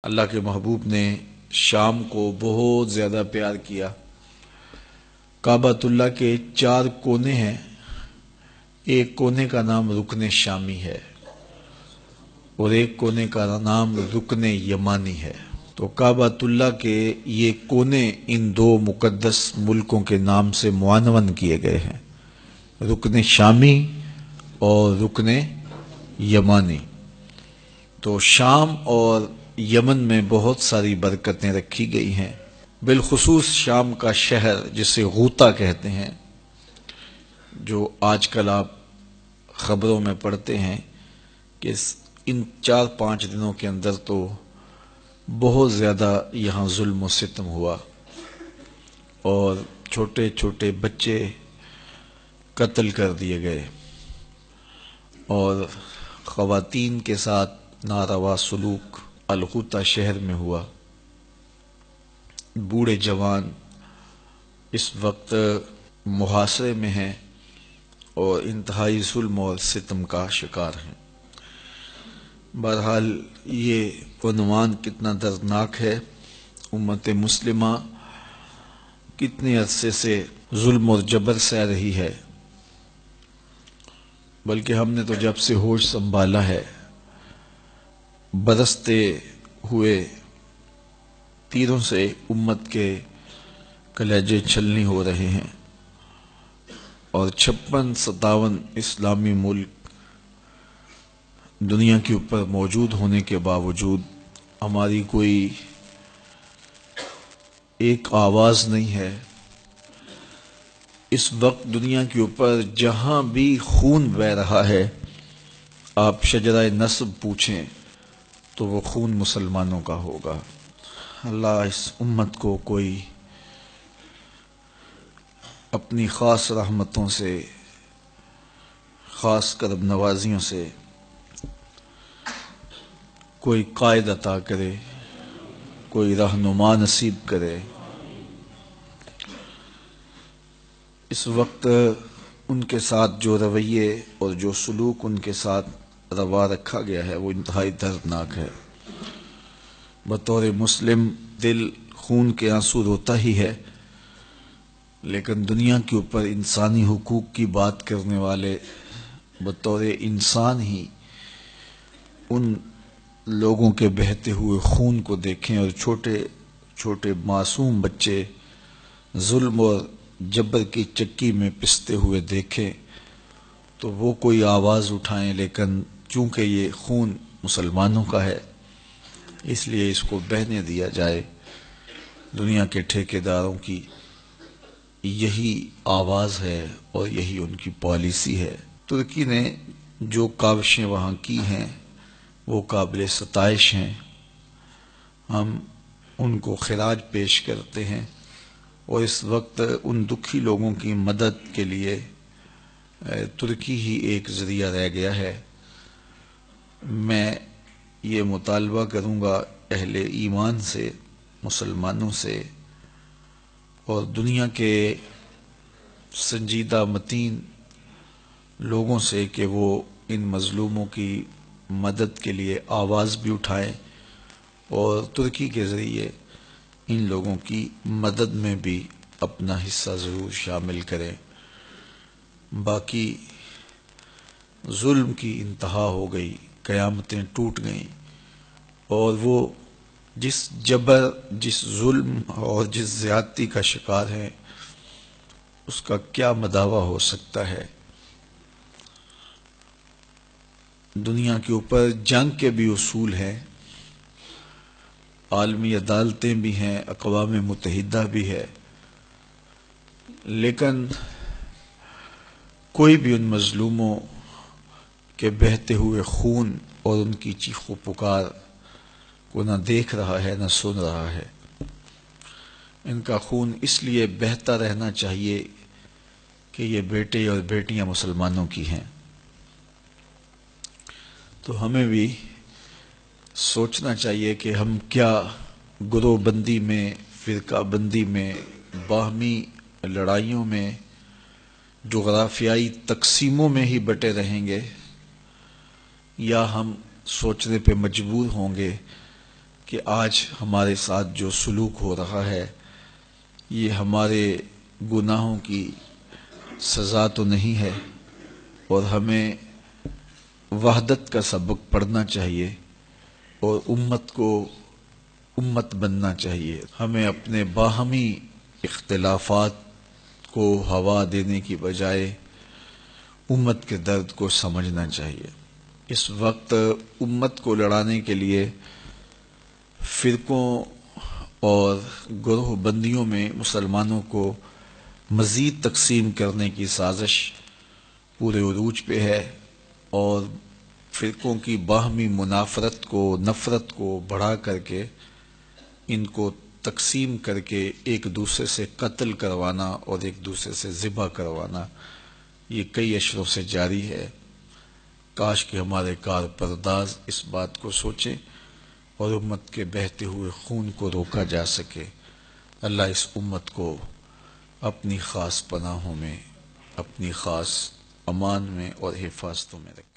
اللہ کے محبوب نے شام کو بہت زیادہ پیار کیا۔ کعبۃ اللہ کے 4 کونے ہیں، ایک کونے کا نام رکن شامی ہے اور ایک کونے کا نام رکن یمانی ہے۔ تو کعبۃ اللہ کے یہ کونے ان 2 مقدس ملکوں کے نام سے معنون کیے گئے ہیں، رکن شامی اور رکن یمانی۔ تو شام اور یمن میں بہت ساری برکتیں رکھی گئی ہیں، بالخصوص شام کا شہر جسے غوطہ کہتے ہیں، جو آج کل آپ خبروں میں پڑھتے ہیں کہ ان 4-5 دنوں کے اندر تو بہت زیادہ یہاں ظلم و ستم ہوا اور چھوٹے چھوٹے بچے قتل کر دیے گئے اور خواتین کے ساتھ ناروا سلوک الغوطہ شہر میں ہوا۔ بوڑھے جوان اس وقت محاصرے میں ہیں اور انتہائی ظلم اور ستم کا شکار ہیں۔ بہرحال یہ عنوان کتنا دردناک ہے، امت مسلمہ کتنے عرصے سے ظلم اور جبر سہ رہی ہے، بلکہ ہم نے تو جب سے ہوش سنبھالا ہے برستے ہوئے تیروں سے امت کے کلیجے چھلنی ہو رہے ہیں، اور 56-57 اسلامی ملک دنیا کے اوپر موجود ہونے کے باوجود ہماری کوئی ایک آواز نہیں ہے۔ اس وقت دنیا کے اوپر جہاں بھی خون بہہ رہا ہے، آپ شجرہ نسب پوچھیں تو وہ خون مسلمانوں کا ہوگا۔ اللہ اس امت کو کوئی اپنی خاص رحمتوں سے، خاص کرم نوازیوں سے کوئی قائد عطا کرے، کوئی رہنما نصیب کرے۔ اس وقت ان کے ساتھ جو رویے اور جو سلوک ان کے ساتھ روا رکھا گیا ہے وہ انتہائی دردناک ہے۔ بطور مسلم دل خون کے آنسو روتا ہی ہے، لیکن دنیا کے اوپر انسانی حقوق کی بات کرنے والے بطور انسان ہی ان لوگوں کے بہتے ہوئے خون کو دیکھیں اور چھوٹے چھوٹے معصوم بچے ظلم اور جبر کی چکی میں پستے ہوئے دیکھیں تو وہ کوئی آواز اٹھائیں، لیکن چونکہ یہ خون مسلمانوں کا ہے اس لیے اس کو بہنے دیا جائے۔ دنیا کے ٹھیکیداروں کی یہی آواز ہے اور یہی ان کی پالیسی ہے۔ ترکی نے جو کاوشیں وہاں کی ہیں وہ قابل ستائش ہیں، ہم ان کو خراج پیش کرتے ہیں، اور اس وقت ان دکھی لوگوں کی مدد کے لیے ترکی ہی ایک ذریعہ رہ گیا ہے۔ میں یہ مطالبہ کروں گا اہل ایمان سے، مسلمانوں سے اور دنیا کے سنجیدہ متین لوگوں سے کہ وہ ان مظلوموں کی مدد کے لیے آواز بھی اٹھائیں اور ترکی کے ذریعے ان لوگوں کی مدد میں بھی اپنا حصہ ضرور شامل کریں۔ باقی ظلم کی انتہا ہو گئی، قیامتیں ٹوٹ گئیں، اور وہ جس جبر، جس ظلم اور جس زیادتی کا شکار ہیں اس کا کیا مداوع ہو سکتا ہے۔ دنیا کے اوپر جنگ کے بھی اصول ہیں، عالمی عدالتیں بھی ہیں، اقوام متحدہ بھی ہے، لیکن کوئی بھی ان مظلوموں کے بہتے ہوئے خون اور ان کی چیخ و پکار کو نہ دیکھ رہا ہے نہ سن رہا ہے۔ ان کا خون اس لیے بہتا رہنا چاہیے کہ یہ بیٹے اور بیٹیاں مسلمانوں کی ہیں۔ تو ہمیں بھی سوچنا چاہیے کہ ہم کیا گروہ بندی میں، فرقہ بندی میں، باہمی لڑائیوں میں، جغرافیائی تقسیموں میں ہی بٹے رہیں گے، یا ہم سوچنے پہ مجبور ہوں گے کہ آج ہمارے ساتھ جو سلوک ہو رہا ہے یہ ہمارے گناہوں کی سزا تو نہیں ہے، اور ہمیں وحدت کا سبق پڑھنا چاہیے اور امت کو امت بننا چاہیے۔ ہمیں اپنے باہمی اختلافات کو ہوا دینے کی بجائے امت کے درد کو سمجھنا چاہیے۔ اس وقت امت کو لڑانے کے لیے فرقوں اور گروہ بندیوں میں مسلمانوں کو مزید تقسیم کرنے کی سازش پورے عروج پہ ہے، اور فرقوں کی باہمی منافرت کو، نفرت کو بڑھا کر کے ان کو تقسیم کر کے ایک دوسرے سے قتل کروانا اور ایک دوسرے سے ذبح کروانا یہ کئی اشروں سے جاری ہے۔ کاش کہ ہمارے کار پرداز اس بات کو سوچیں اور امت کے بہتے ہوئے خون کو روکا جا سکے۔ اللہ اس امت کو اپنی خاص پناہوں میں، اپنی خاص امان میں اور حفاظتوں میں رکھے۔